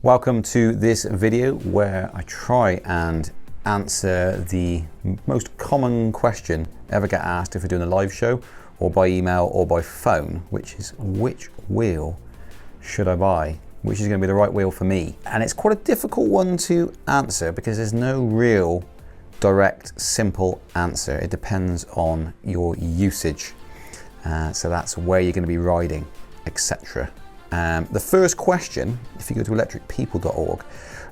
Welcome to this video where I try and answer the most common question ever get asked if we're doing a live show or by email or by phone, which is which wheel should I buy? Which is going to be the right wheel for me? And it's quite a difficult one to answer because there's no real direct, simple answer. It depends on your usage. So that's where you're going to be riding, etc. The first question, if you go to electricpeople.org,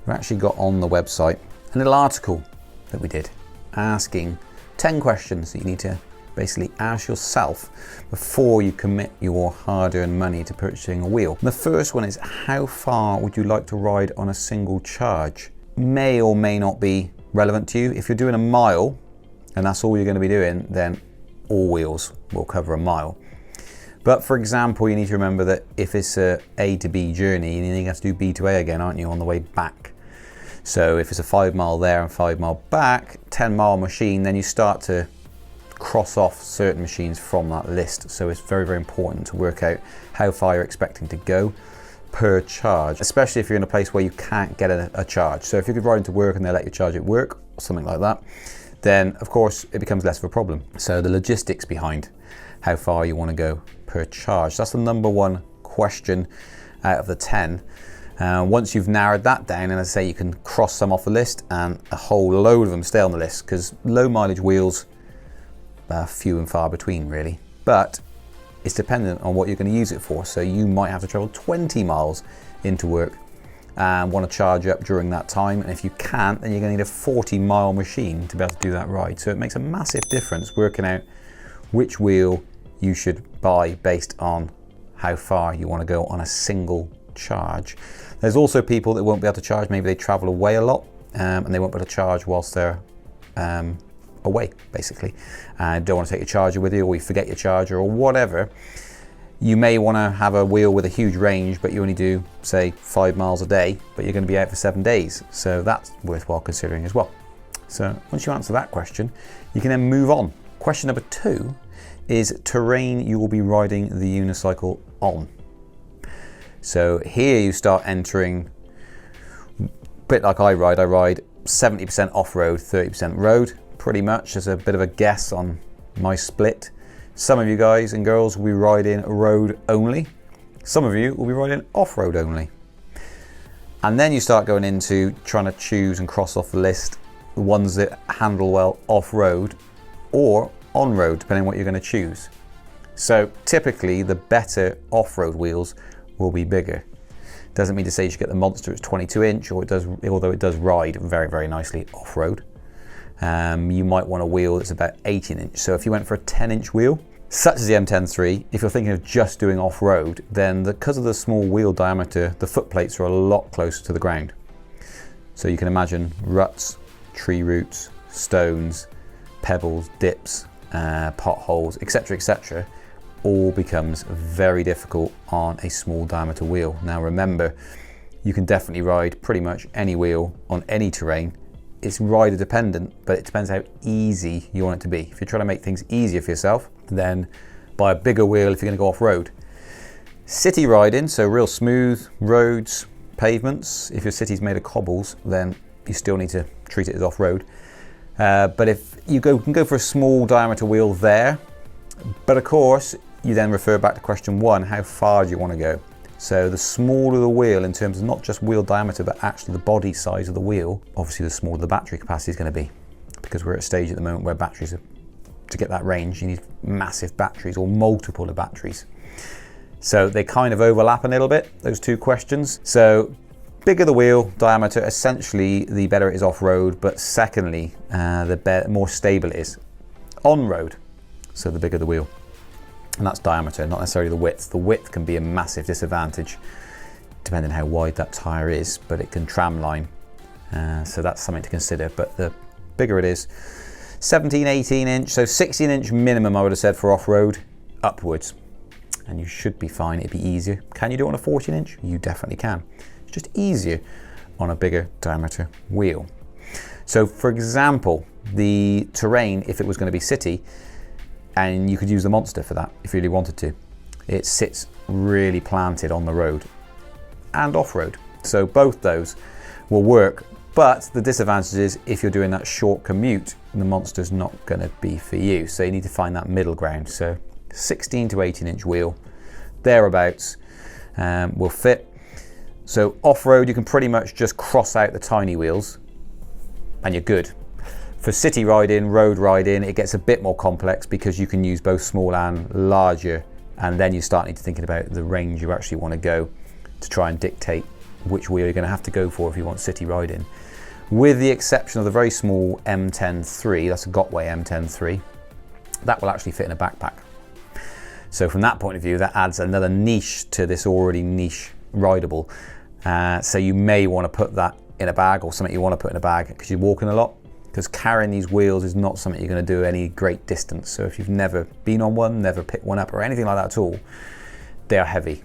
we've actually got on the website a little article that we did asking 10 questions that you need to basically ask yourself before you commit your hard-earned money to purchasing a wheel. And the first one is, how far would you like to ride on a single charge? May or may not be relevant to you. If you're doing a mile and that's all you're going to be doing, then all wheels will cover a mile. But for example, you need to remember that if it's a A to B journey, then you have to do B to A again, aren't you, on the way back? So if it's a 5 mile there and 5 mile back, 10 mile machine, then you start to cross off certain machines from that list. So it's very, very important to work out how far you're expecting to go per charge, especially if you're in a place where you can't get a charge. So if you could ride into work and they let you charge at work or something like that, then of course it becomes less of a problem. So the logistics behind how far you want to go per charge. That's the number one question out of the 10. Once you've narrowed that down, and as I say, you can cross some off the list and a whole load of them stay on the list, because low mileage wheels are few and far between really, but it's dependent on what you're going to use it for. So you might have to travel 20 miles into work and want to charge up during that time, and if you can't, then you're going to need a 40-mile machine to be able to do that ride. So it makes a massive difference working out which wheel you should buy based on how far you want to go on a single charge. There's also people that won't be able to charge. Maybe they travel away a lot and they won't be able to charge whilst they're away, basically. Don't want to take your charger with you, or you forget your charger or whatever. You may want to have a wheel with a huge range, but you only do, say, 5 miles a day, but you're going to be out for 7 days. So that's worthwhile considering as well. So once you answer that question, you can then move on. Question number 2 is terrain you will be riding the unicycle on. So here you start entering, a bit like I ride 70% off-road, 30% road, pretty much as a bit of a guess on my split. Some of you guys and girls will be riding road only. Some of you will be riding off-road only. And then you start going into trying to choose and cross off the list the ones that handle well off-road or on-road, depending on what you're going to choose. So typically the better off-road wheels will be bigger. Doesn't mean to say you should get the monster, it's 22 inch, or it does, although it does ride very, very nicely off-road. You might want a wheel that's about 18 inch. So if you went for a 10-inch wheel, such as the M10-3, if you're thinking of just doing off-road, then because of the small wheel diameter, the foot plates are a lot closer to the ground. So you can imagine ruts, tree roots, stones, pebbles, dips, potholes, etc., all becomes very difficult on a small diameter wheel. Now remember, you can definitely ride pretty much any wheel on any terrain. It's rider dependent, but it depends how easy you want it to be. If you're trying to make things easier for yourself, then buy a bigger wheel if you're going to go off-road. City riding, so real smooth roads, pavements, if your city's made of cobbles, then you still need to treat it as off-road. But if you can go for a small diameter wheel there, but of course you then refer back to question 1, how far do you want to go? So the smaller the wheel in terms of not just wheel diameter, but actually the body size of the wheel, obviously the smaller the battery capacity is going to be, because we're at a stage at the moment where batteries to get that range, you need massive batteries or multiple of batteries. So they kind of overlap a little bit, those two questions. So bigger the wheel diameter, essentially the better it is off-road, but secondly, the more stable it is on-road. So the bigger the wheel. And that's diameter, not necessarily the width. The width can be a massive disadvantage, depending on how wide that tyre is, but it can tramline. So that's something to consider. But the bigger it is, 17, 18 inch, so 16 inch minimum, I would have said, for off-road, upwards. And you should be fine, it'd be easier. Can you do it on a 14 inch? You definitely can. It's just easier on a bigger diameter wheel. So for example, the terrain, if it was going to be city, and you could use the monster for that if you really wanted to. It sits really planted on the road and off-road. So both those will work, but the disadvantage is if you're doing that short commute, the Monster's not going to be for you. So you need to find that middle ground. So 16 to 18 inch wheel, thereabouts, will fit. So off-road, you can pretty much just cross out the tiny wheels and you're good. For city riding, road riding, it gets a bit more complex because you can use both small and larger, and then you start need to thinking about the range you actually want to go to try and dictate which wheel you're going to have to go for if you want city riding. With the exception of the very small M10-3, that's a Gotway M10-3, that will actually fit in a backpack. So from that point of view, that adds another niche to this already niche rideable. So you may want to put that in a bag, or something you want to put in a bag because you're walking a lot, because carrying these wheels is not something you're going to do any great distance. So if you've never been on one, never picked one up or anything like that at all, they are heavy.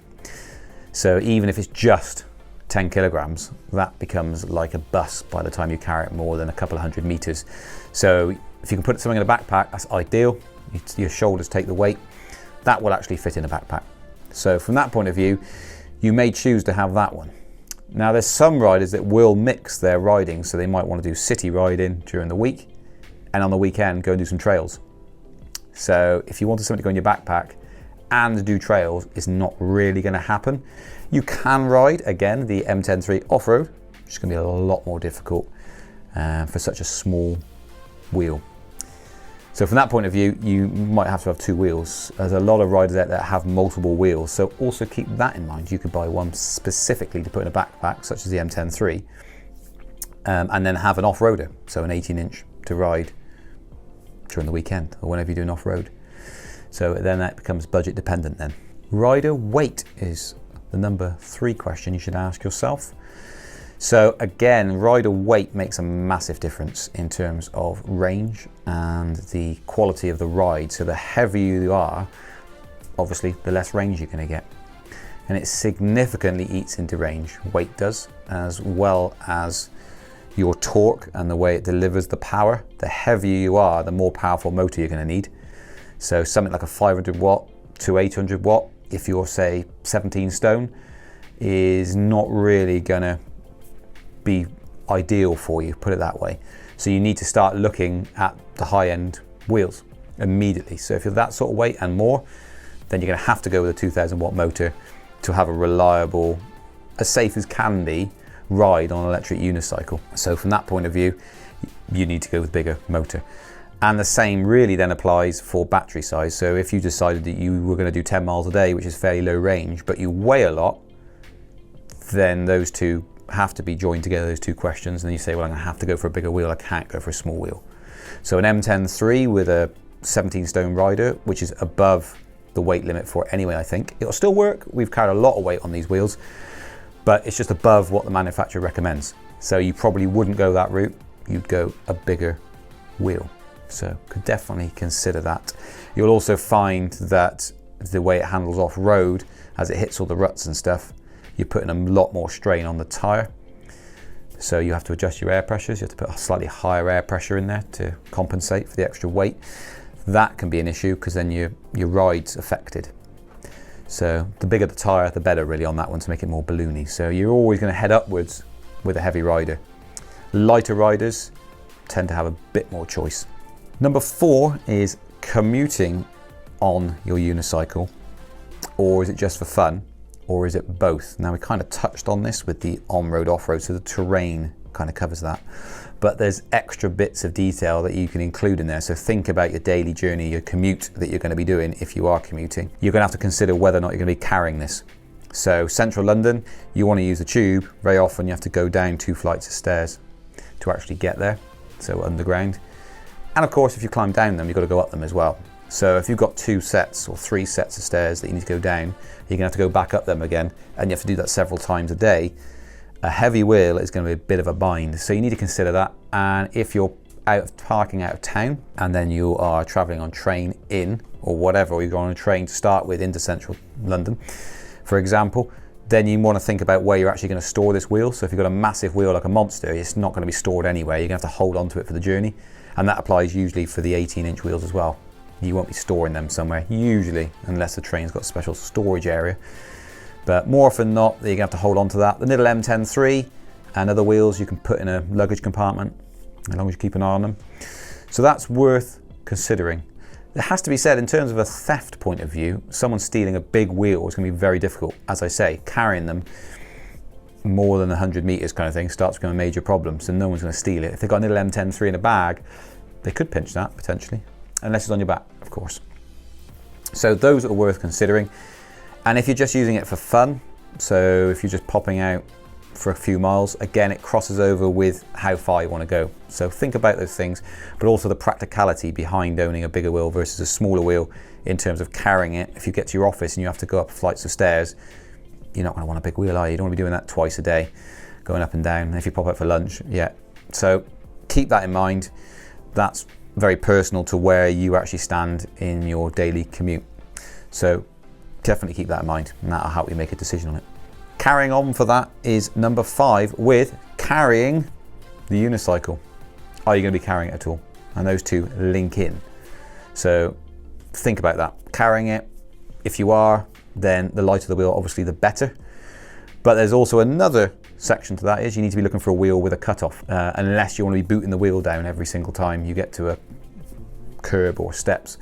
So even if it's just 10 kilograms, that becomes like a bus by the time you carry it more than a couple of 100 meters. So if you can put something in a backpack, that's ideal. Your shoulders take the weight. That will actually fit in a backpack. So from that point of view, you may choose to have that one. Now there's some riders that will mix their riding, so they might want to do city riding during the week and on the weekend go and do some trails. So if you wanted something to go in your backpack and do trails, it's not really going to happen. You can ride, again, the M10-3 off-road, which is going to be a lot more difficult for such a small wheel. So from that point of view, you might have to have two wheels. There's a lot of riders out there that have multiple wheels, so also keep that in mind. You could buy one specifically to put in a backpack, such as the M10-3, and then have an off-roader, so an 18-inch to ride during the weekend or whenever you're doing off-road. So then that becomes budget dependent then. Rider weight is the number 3 question you should ask yourself. So again, rider weight makes a massive difference in terms of range and the quality of the ride. So the heavier you are, obviously the less range you're going to get. And it significantly eats into range, weight does, as well as your torque and the way it delivers the power. The heavier you are, the more powerful motor you're going to need. So something like a 500 watt to 800 watt, if you're say 17 stone, is not really going to be ideal for you, put it that way. So you need to start looking at the high-end wheels immediately. So if you're that sort of weight and more, then you're going to have to go with a 2000 watt motor to have a reliable, as safe as can be, ride on an electric unicycle. So from that point of view, you need to go with bigger motor. And the same really then applies for battery size. So if you decided that you were going to do 10 miles a day, which is fairly low range, but you weigh a lot, then those two have to be joined together, those two questions, and then you say, well, I'm going to have to go for a bigger wheel, I can't go for a small wheel. So an M10-3 with a 17 stone rider, which is above the weight limit for it anyway, I think. It'll still work, we've carried a lot of weight on these wheels, but it's just above what the manufacturer recommends. So you probably wouldn't go that route, you'd go a bigger wheel. So could definitely consider that. You'll also find that the way it handles off-road, as it hits all the ruts and stuff, you're putting a lot more strain on the tyre. So you have to adjust your air pressures. You have to put a slightly higher air pressure in there to compensate for the extra weight. That can be an issue because then your ride's affected. So the bigger the tyre, the better really on that one to make it more balloony. So you're always going to head upwards with a heavy rider. Lighter riders tend to have a bit more choice. Number 4 is commuting on your unicycle, or is it just for fun? Or is it both? Now we kind of touched on this with the on-road, off-road, so the terrain kind of covers that. But there's extra bits of detail that you can include in there. So think about your daily journey, your commute that you're going to be doing if you are commuting. You're going to have to consider whether or not you're going to be carrying this. So central London, you want to use the tube. Very often you have to go down 2 flights of stairs to actually get there, so underground. And of course, if you climb down them, you've got to go up them as well. So if you've got 2 sets or 3 sets of stairs that you need to go down, you're going to have to go back up them again, and you have to do that several times a day. A heavy wheel is going to be a bit of a bind, so you need to consider that. And if you're parking out of town and then you are traveling on train in or whatever, or you go on a train to start with into central London, for example, then you want to think about where you're actually going to store this wheel. So if you've got a massive wheel like a Monster, it's not going to be stored anywhere. You're going to have to hold on to it for the journey, and that applies usually for the 18-inch wheels as well. You won't be storing them somewhere, usually, unless the train's got a special storage area. But more often than not, you're gonna have to hold on to that. The Nidal M10-3 and other wheels you can put in a luggage compartment, as long as you keep an eye on them. So that's worth considering. It has to be said, in terms of a theft point of view, someone stealing a big wheel is gonna be very difficult. As I say, carrying them more than 100 meters kind of thing starts becoming a major problem, so no one's gonna steal it. If they've got a Nidal M10-3 in a bag, they could pinch that potentially, unless it's on your back, of course. So those are worth considering. And if you're just using it for fun, so if you're just popping out for a few miles, again, it crosses over with how far you want to go. So think about those things, but also the practicality behind owning a bigger wheel versus a smaller wheel in terms of carrying it. If you get to your office and you have to go up flights of stairs, you're not going to want a big wheel, are you? You don't want to be doing that twice a day, going up and down. If you pop out for lunch, yeah. So keep that in mind. That's very personal to where you actually stand in your daily commute. So definitely keep that in mind, and that'll help you make a decision on it. Carrying on for that is number 5 with carrying the unicycle. Are you going to be carrying it at all? And those two link in. So think about that. Carrying it, if you are, then the lighter the wheel, obviously the better. But there's also another section to that, is you need to be looking for a wheel with a cutoff, unless you want to be booting the wheel down every single time you get to a curb or steps,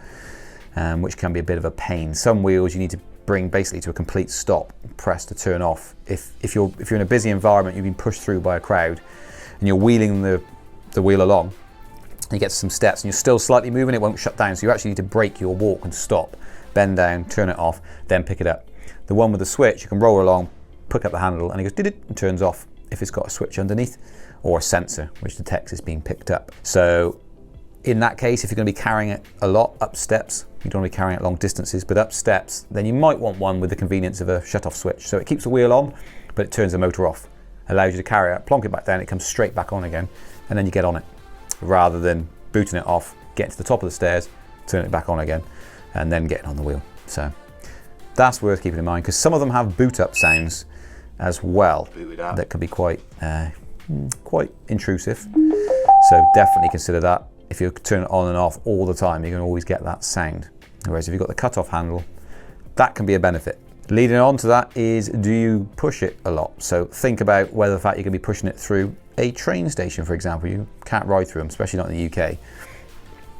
which can be a bit of a pain. Some wheels you need to bring basically to a complete stop, press to turn off. If you're in a busy environment, you've been pushed through by a crowd, and you're wheeling the wheel along, and you get to some steps and you're still slightly moving, it won't shut down. So you actually need to break your walk and stop, bend down, turn it off, then pick it up. The one with the switch, you can roll along, pick up the handle, and it goes did and turns off if it's got a switch underneath or a sensor which detects it's being picked up. So in that case, if you're going to be carrying it a lot up steps, you don't want to be carrying it long distances, but up steps, then you might want one with the convenience of a shut-off switch. So it keeps the wheel on, but it turns the motor off. Allows you to carry it, plonk it back down, it comes straight back on again, and then you get on it, rather than booting it off, getting to the top of the stairs, turn it back on again, and then getting on the wheel. So that's worth keeping in mind, because some of them have boot-up sounds as well that can be quite intrusive. So definitely consider that. If you turn it on and off all the time, you can always get that sound. Whereas if you've got the cut-off handle, that can be a benefit. Leading on to that is, do you push it a lot? So think about whether the fact you're going to be pushing it through a train station, for example. You can't ride through them, especially not in the UK.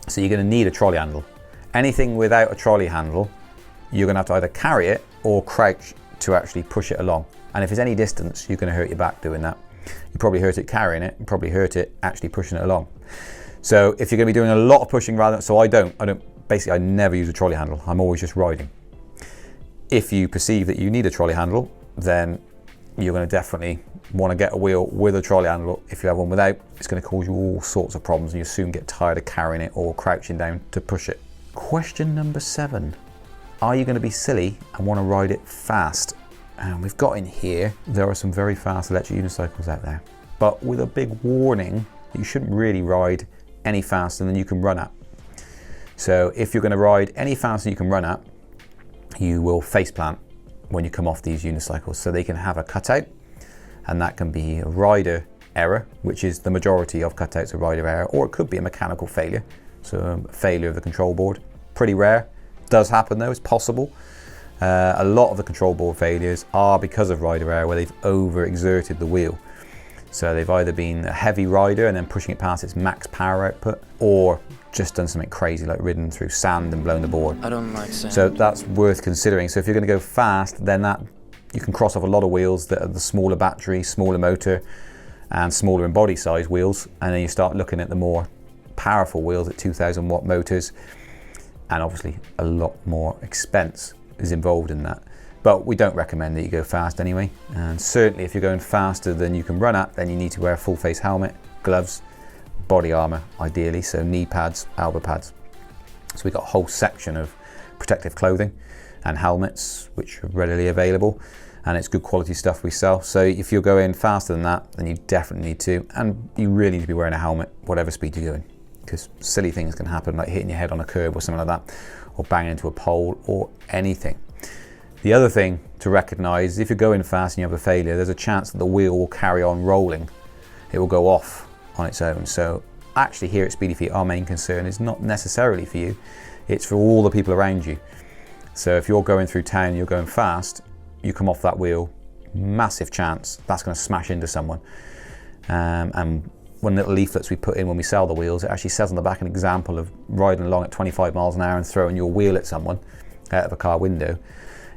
So you're going to need a trolley handle. Anything without a trolley handle, you're going to have to either carry it or crouch to actually push it along. And if it's any distance, you're going to hurt your back doing that. You probably hurt it carrying it, and probably hurt it actually pushing it along. So if you're going to be doing a lot of pushing rather than, so I never use a trolley handle. I'm always just riding. If you perceive that you need a trolley handle, then you're going to definitely want to get a wheel with a trolley handle. If you have one without, it's going to cause you all sorts of problems, and you soon get tired of carrying it or crouching down to push it. Question number 7. Are you going to be silly and want to ride it fast? And we've got in here, there are some very fast electric unicycles out there, but with a big warning that you shouldn't really ride any faster than you can run at. So if you're going to ride any faster than you can run at, you will faceplant when you come off these unicycles. So they can have a cutout, and that can be a rider error, which is the majority of cutouts are rider error, or it could be a mechanical failure, so a failure of the control board. Pretty rare, does happen though, it's possible. A lot of the control board failures are because of rider error, where they've overexerted the wheel. So they've either been a heavy rider and then pushing it past its max power output, or just done something crazy like ridden through sand and blown the board. I don't like sand. So that's worth considering. So if you're going to go fast, then you can cross off a lot of wheels that are the smaller battery, smaller motor, and smaller in body size wheels, and then you start looking at the more powerful wheels at 2,000 watt motors, and obviously a lot more expense is involved in that. But we don't recommend that you go fast anyway. And certainly if you're going faster than you can run at, then you need to wear a full face helmet, gloves, body armor, ideally, so knee pads, elbow pads. So we've got a whole section of protective clothing and helmets, which are readily available, and it's good quality stuff we sell. So if you're going faster than that, then you definitely need to, and you really need to be wearing a helmet, whatever speed you're going, because silly things can happen, like hitting your head on a curb or something like that, or banging into a pole or anything. The other thing to recognize is if you're going fast and you have a failure, there's a chance that the wheel will carry on rolling. It will go off on its own. So actually here at Speedy Feet, our main concern is not necessarily for you, it's for all the people around you. So if you're going through town and you're going fast, you come off that wheel, massive chance that's going to smash into someone. And one little leaflets we put in when we sell the wheels, it actually says on the back an example of riding along at 25 miles an hour and throwing your wheel at someone out of a car window.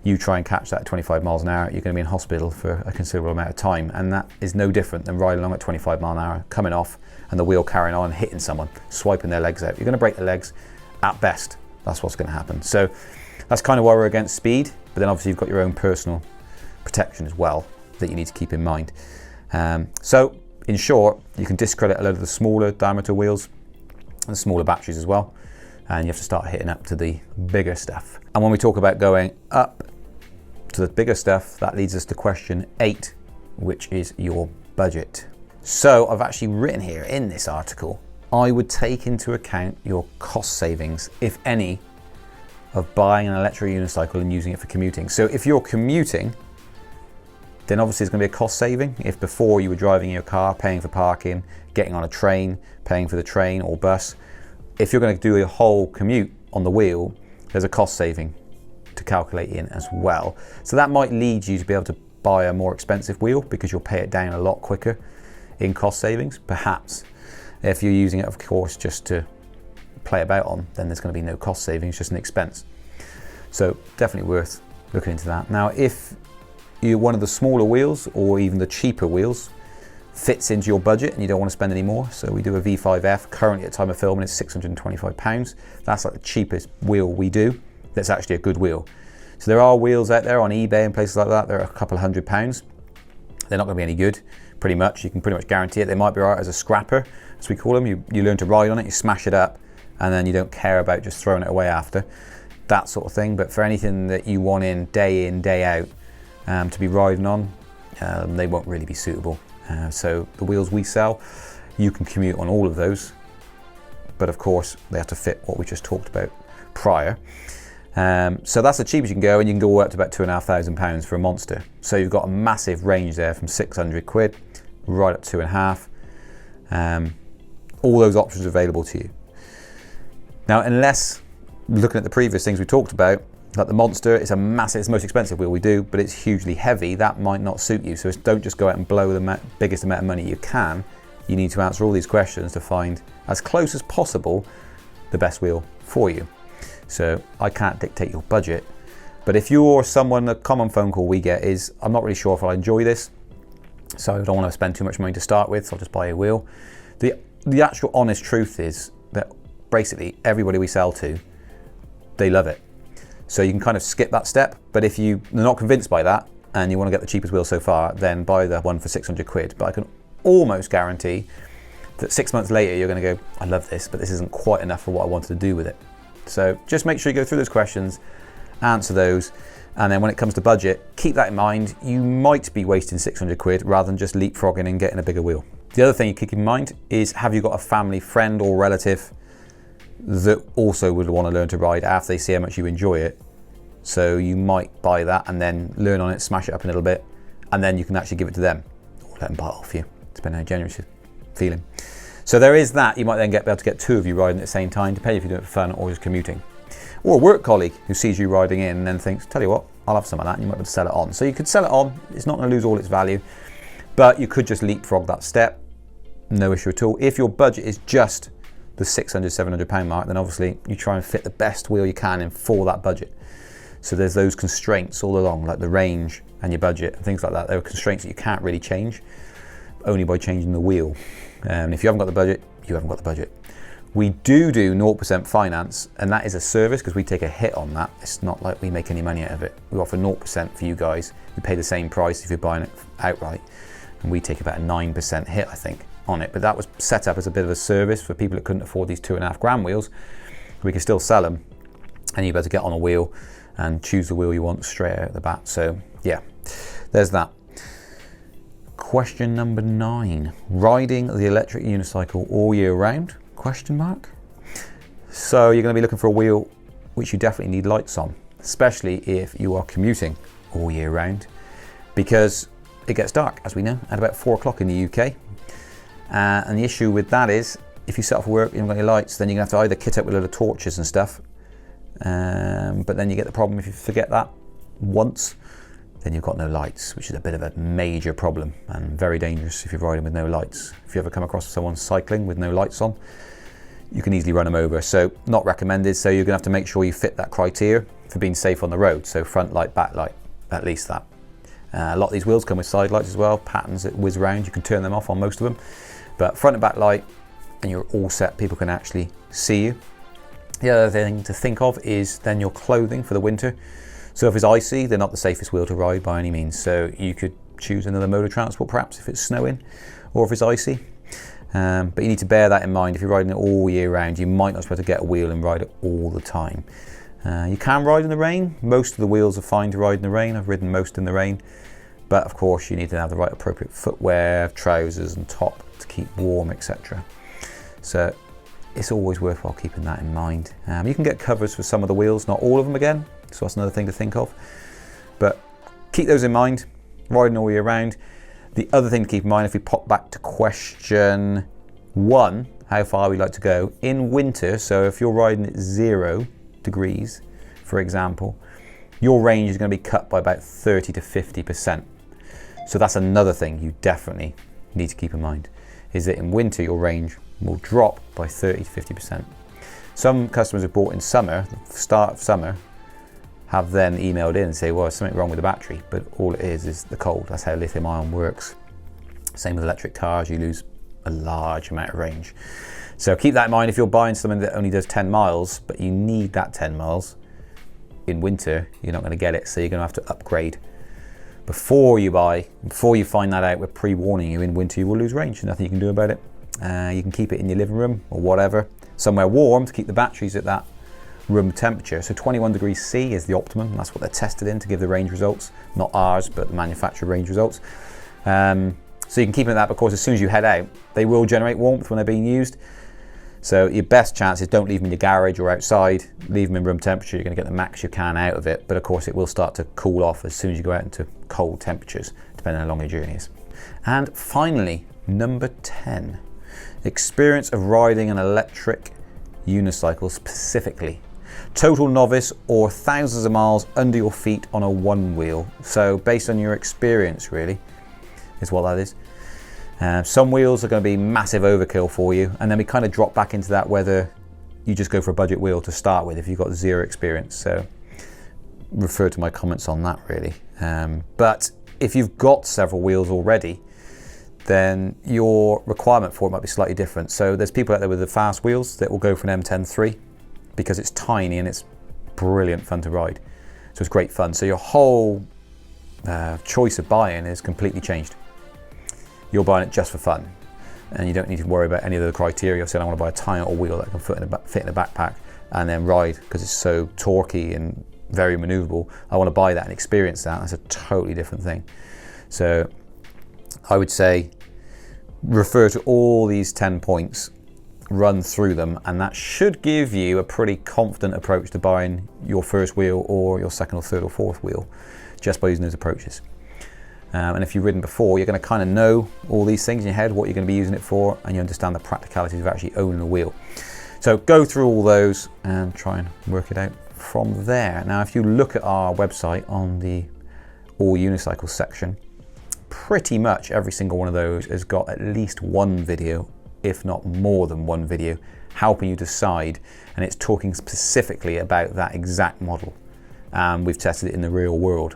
You try and catch that at 25 miles an hour, you're going to be in hospital for a considerable amount of time, and that is no different than riding along at 25 miles an hour, coming off, and the wheel carrying on, hitting someone, swiping their legs out. You're going to break their legs at best. That's what's going to happen. So that's kind of why we're against speed, but then obviously you've got your own personal protection as well that you need to keep in mind. So in short, you can discredit a lot of the smaller diameter wheels and smaller batteries as well, and you have to start hitting up to the bigger stuff. And when we talk about going up to the bigger stuff, that leads us to question 8, which is your budget. So I've actually written here in this article, I would take into account your cost savings, if any, of buying an electric unicycle and using it for commuting. So if you're commuting, then obviously it's going to be a cost saving. If before you were driving your car, paying for parking, getting on a train, paying for the train or bus, if you're going to do a whole commute on the wheel, there's a cost saving to calculate in as well. So that might lead you to be able to buy a more expensive wheel because you'll pay it down a lot quicker in cost savings, perhaps. If you're using it, of course, just to play about on, then there's going to be no cost savings, just an expense. So definitely worth looking into that. Now, if you're one of the smaller wheels or even the cheaper wheels fits into your budget and you don't want to spend any more, so we do a V5F, currently at time of filming it's £625. That's like the cheapest wheel we do. That's actually a good wheel. So there are wheels out there on eBay and places like that. They're a couple of £100. They're not going to be any good, pretty much. You can pretty much guarantee it. They might be all right as a scrapper, as we call them. You learn to ride on it, you smash it up, and then you don't care about just throwing it away after. That sort of thing. But for anything that you want in, day out, to be riding on, they won't really be suitable. So the wheels we sell, you can commute on all of those. But of course, they have to fit what we just talked about prior. So that's the cheapest you can go, and you can go up to about £2,500 for a monster. So you've got a massive range there from 600 quid right up to £2,500. All those options are available to you. Now, unless looking at the previous things we talked about, like the monster, it's a massive, it's the most expensive wheel we do, but it's hugely heavy. That might not suit you. So don't just go out and blow the biggest amount of money you can. You need to answer all these questions to find, as close as possible, the best wheel for you. So I can't dictate your budget, but if you're someone, a common phone call we get is, I'm not really sure if I'll enjoy this, so I don't want to spend too much money to start with, so I'll just buy a wheel. The actual honest truth is that basically everybody we sell to, they love it. So you can kind of skip that step, but if you're not convinced by that and you want to get the cheapest wheel so far, then buy the one for 600 quid. But I can almost guarantee that 6 months later you're going to go, I love this, but this isn't quite enough for what I wanted to do with it. So just make sure you go through those questions, answer those, and then when it comes to budget, keep that in mind. You might be wasting 600 quid rather than just leapfrogging and getting a bigger wheel. The other thing you keep in mind is, have you got a family, friend or relative that also would want to learn to ride after they see how much you enjoy it? So you might buy that and then learn on it, smash it up a little bit, and then you can actually give it to them or let them buy it off you, depending on how generous you're feeling. So there is that. You might then be able to get two of you riding at the same time, depending if you're doing it for fun or just commuting. Or a work colleague who sees you riding in and then thinks, tell you what, I'll have some of that, and you might be able to sell it on. So you could sell it on, it's not going to lose all its value, but you could just leapfrog that step, no issue at all. If your budget is just the £600, £700 mark, then obviously you try and fit the best wheel you can in for that budget. So there's those constraints all along, like the range and your budget and things like that. There are constraints that you can't really change, only by changing the wheel. And if you haven't got the budget, you haven't got the budget. We do 0% finance, and that is a service because we take a hit on that. It's not like we make any money out of it. We offer 0% for you guys. You pay the same price if you're buying it outright, and we take about a 9% hit, I think, on it. But that was set up as a bit of a service for people that couldn't afford these £2.5 wheels. We can still sell them, and you better get on a wheel and choose the wheel you want straight out the bat. So yeah, there's that. Question number 9, riding the electric unicycle all year round? Question mark. So you're going to be looking for a wheel which you definitely need lights on, especially if you are commuting all year round, because it gets dark, as we know, at about 4 o'clock in the UK. And the issue with that is, if you set off work, you haven't got any lights, then you're going to have to either kit up with a load of torches and stuff, but then you get the problem if you forget that once, then you've got no lights, which is a bit of a major problem and very dangerous if you're riding with no lights. If you ever come across someone cycling with no lights on, you can easily run them over. So not recommended. So you're gonna have to make sure you fit that criteria for being safe on the road. So front light, back light, at least that. A lot of these wheels come with side lights as well, patterns that whiz around. You can turn them off on most of them, but front and back light, and you're all set. People can actually see you. The other thing to think of is then your clothing for the winter. So if it's icy, they're not the safest wheel to ride by any means. So you could choose another mode of transport perhaps if it's snowing or if it's icy. But you need to bear that in mind. If you're riding it all year round, you might not be able to get a wheel and ride it all the time. You can ride in the rain. Most of the wheels are fine to ride in the rain. I've ridden most in the rain. But of course you need to have the right appropriate footwear, trousers and top to keep warm, etc. So it's always worthwhile keeping that in mind. You can get covers for some of the wheels, not all of them again. So that's another thing to think of. But keep those in mind, riding all year round. The other thing to keep in mind, if we pop back to question 1, how far we like to go in winter. So if you're riding at 0 degrees, for example, your range is going to be cut by about 30 to 50%. So that's another thing you definitely need to keep in mind, is that in winter your range will drop by 30 to 50%. Some customers have bought in summer, the start of summer, have then emailed in and say, well, there's something wrong with the battery, but all it is the cold. That's how lithium ion works. Same with electric cars, you lose a large amount of range. So keep that in mind if you're buying something that only does 10 miles, but you need that 10 miles. In winter, you're not going to get it, so you're going to have to upgrade. Before you find that out, we're pre-warning you, in winter you will lose range. Nothing you can do about it. You can keep it in your living room or whatever, somewhere warm to keep the batteries at that room temperature. So 21 degrees C is the optimum. That's what they're tested in to give the range results, not ours, but the manufacturer range results. So you can keep it at that, but of course, as soon as you head out, they will generate warmth when they're being used. So your best chance is don't leave them in your garage or outside, leave them in room temperature. You're going to get the max you can out of it, but of course it will start to cool off as soon as you go out into cold temperatures, depending on how long your journey is. And finally, number 10, experience of riding an electric unicycle specifically. Total novice or thousands of miles under your feet on a one wheel. So based on your experience really is what that is. Some wheels are going to be massive overkill for you, and then we kind of drop back into that whether you just go for a budget wheel to start with if you've got zero experience. So refer to my comments on that really. But if you've got several wheels already, then your requirement for it might be slightly different. So there's people out there with the fast wheels that will go for an M10-3 because it's tiny and it's brilliant fun to ride. So it's great fun. So your whole choice of buying is completely changed. You're buying it just for fun, and you don't need to worry about any of the criteria. Saying I want to buy a tiny little wheel that I can fit in a backpack and then ride because it's so torquey and very maneuverable. I want to buy that and experience that. That's a totally different thing. So I would say refer to all these 10 points, run through them, and that should give you a pretty confident approach to buying your first wheel or your second or third or fourth wheel just by using those approaches. And if you've ridden before, you're going to kind of know all these things in your head, what you're going to be using it for, and you understand the practicalities of actually owning a wheel. So go through all those and try and work it out from there. Now, if you look at our website on the All Unicycle section, pretty much every single one of those has got at least one video, if not more than one video, helping you decide, and it's talking specifically about that exact model. We've tested it in the real world.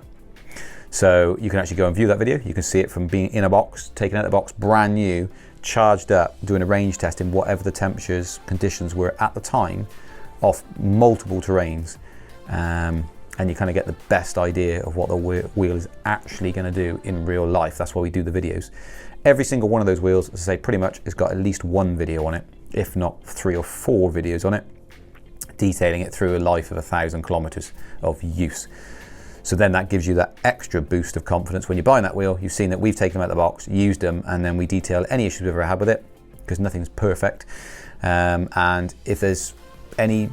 So you can actually go and view that video. You can see it from being in a box, taken out of the box, brand new, charged up, doing a range test in whatever the temperatures, conditions were at the time, off multiple terrains. And you kind of get the best idea of what the wheel is actually going to do in real life. That's why we do the videos. Every single one of those wheels, as I say, pretty much has got at least one video on it, if not 3 or 4 videos on it, detailing it through a life of 1,000 kilometers of use. So then that gives you that extra boost of confidence when you're buying that wheel. You've seen that we've taken them out of the box, used them, and then we detail any issues we've ever had with it, because nothing's perfect. And if there's any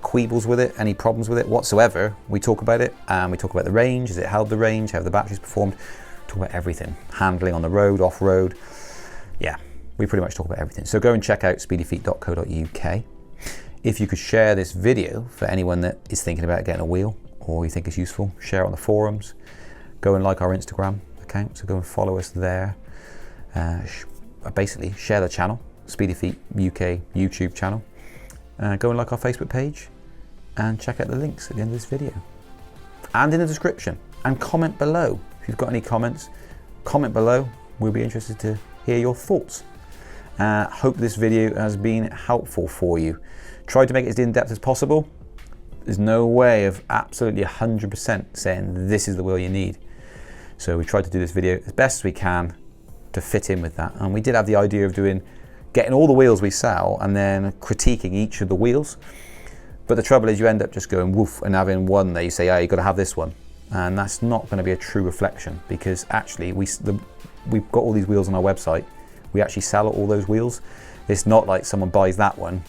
quibbles with it, any problems with it whatsoever, we talk about it. We talk about the range, has it held the range, how have the batteries performed, talk about everything. Handling on the road, off-road. Yeah, we pretty much talk about everything. So go and check out speedyfeet.co.uk. If you could share this video for anyone that is thinking about getting a wheel, or you think it's useful, share it on the forums, go and like our Instagram account, so go and follow us there. Basically share the channel, Speedy Feet UK YouTube channel. Go and like our Facebook page and check out the links at the end of this video and in the description, and comment below. If you've got any comments, comment below. We'll be interested to hear your thoughts. Hope this video has been helpful for you. Tried to make it as in-depth as possible. There's no way of absolutely 100% saying this is the wheel you need. So we tried to do this video as best as we can to fit in with that. And we did have the idea of getting all the wheels we sell and then critiquing each of the wheels. But the trouble is you end up just going woof and having one that you say, oh, you've got to have this one. And that's not going to be a true reflection, because actually we've got all these wheels on our website. We actually sell all those wheels. It's not like someone buys that one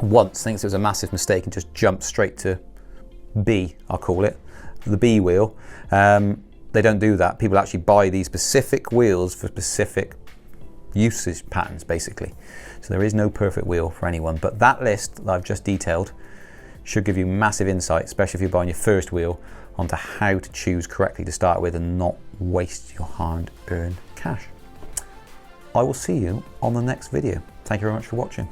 once, thinks it was a massive mistake and just jumps straight to B, I'll call it, the B wheel. They don't do that. People actually buy these specific wheels for specific usage patterns, basically. So there is no perfect wheel for anyone, but that list that I've just detailed should give you massive insight, especially if you're buying your first wheel, onto how to choose correctly to start with and not waste your hard-earned cash. I will see you on the next video. Thank you very much for watching.